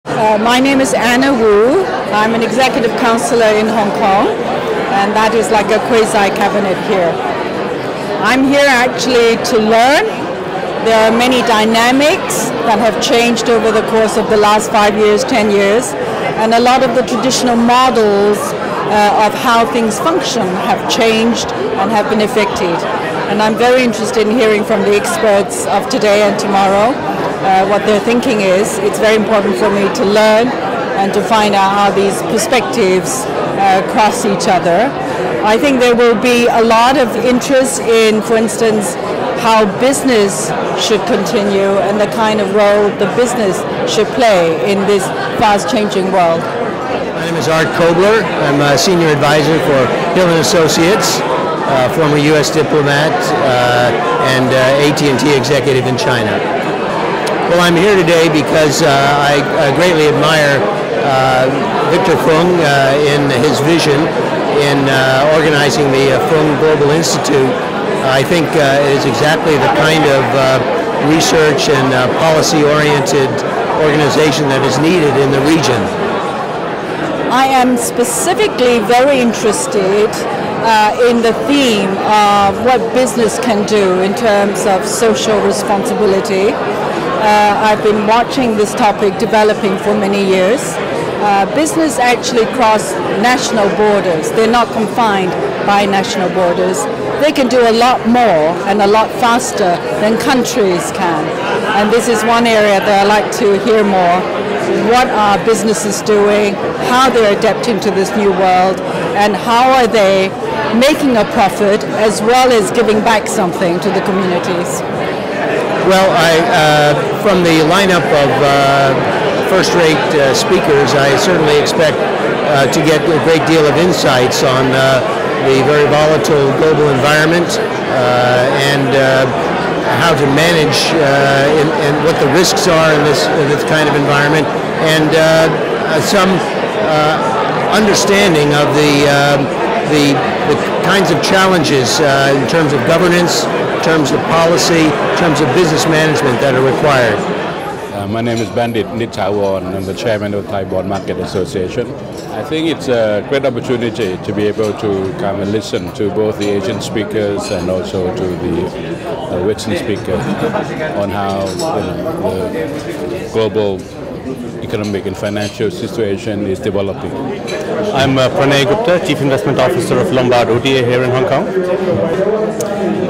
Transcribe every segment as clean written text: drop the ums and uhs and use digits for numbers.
My name is Anna Wu. I'm an executive counselor in Hong Kong, and that is like a quasi-cabinet here. I'm here actually to learn. There are many dynamics that have changed over the course of the last 5 years, 10 years, and a lot of the traditional models of how things function have changed and have been affected. And I'm very interested in hearing from the experts of today and tomorrow what their thinking is. It's very important for me to learn and to find out how these perspectives cross each other. I think there will be a lot of interest in, for instance, how business should continue and the kind of role the business should play in this fast-changing world. My name is Art Kobler. I'm a senior advisor for Hill & Associates, former U.S. diplomat and AT&T executive in China. Well, I'm here today because I greatly admire Victor Fung in his vision in organizing the Fung Global Institute. I think it is exactly the kind of research and policy-oriented organization that is needed in the region. I am specifically very interested in the theme of what business can do in terms of social responsibility. I've been watching this topic developing for many years. Business actually cross national borders. They're not confined by national borders. They can do a lot more and a lot faster than countries can. And this is one area that I'd like to hear more. What are businesses doing, how they're adapting to this new world, and how are they making a profit as well as giving back something to the communities. Well, from the lineup of first-rate speakers, I certainly expect to get a great deal of insights on the very volatile global environment and how to manage and what the risks are in this kind of environment, and some understanding of the kinds of challenges in terms of governance, in terms of policy, in terms of business management that are required. My name is Bandit Nitawon. I'm the chairman of Thai Bond Market Association. I think it's a great opportunity to be able to come and listen to both the Asian speakers and also to the Western speakers on how the global economic and financial situation is developing. I'm Pranay Gupta, Chief Investment Officer of Lombard OTA here in Hong Kong.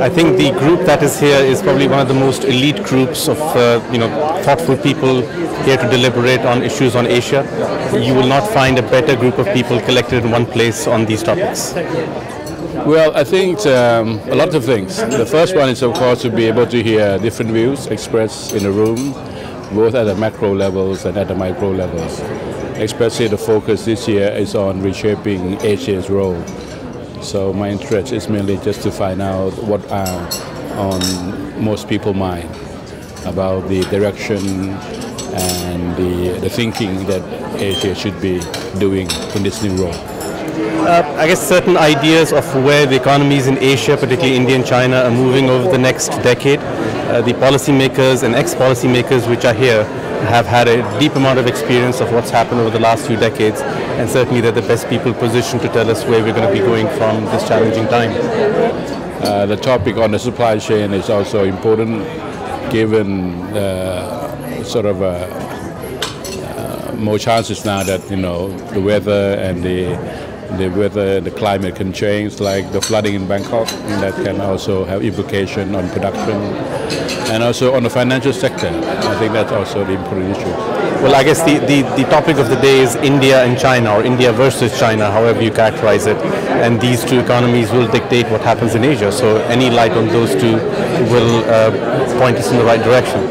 I think the group that is here is probably one of the most elite groups of thoughtful people here to deliberate on issues on Asia. You will not find a better group of people collected in one place on these topics. Well, I think a lot of things. The first one is, of course, to be able to hear different views expressed in the room, both at the macro levels and at the micro levels. Especially the focus this year is on reshaping Asia's role. So my interest is mainly just to find out what are on most people's mind about the direction and the thinking that Asia should be doing in this new role. I guess certain ideas of where the economies in Asia, particularly India and China, are moving over the next decade. The policymakers and ex-policymakers which are here have had a deep amount of experience of what's happened over the last few decades, and certainly they're the best people positioned to tell us where we're going to be going from this challenging time. The topic on the supply chain is also important, given sort of more chances now that the weather and the climate can change, like the flooding in Bangkok, and that can also have implication on production and also on the financial sector. I think that's also the important issue. Well, I guess the topic of the day is India and China, or India versus China, however you characterize it, and these two economies will dictate what happens in Asia. So any light on those two will point us in the right direction.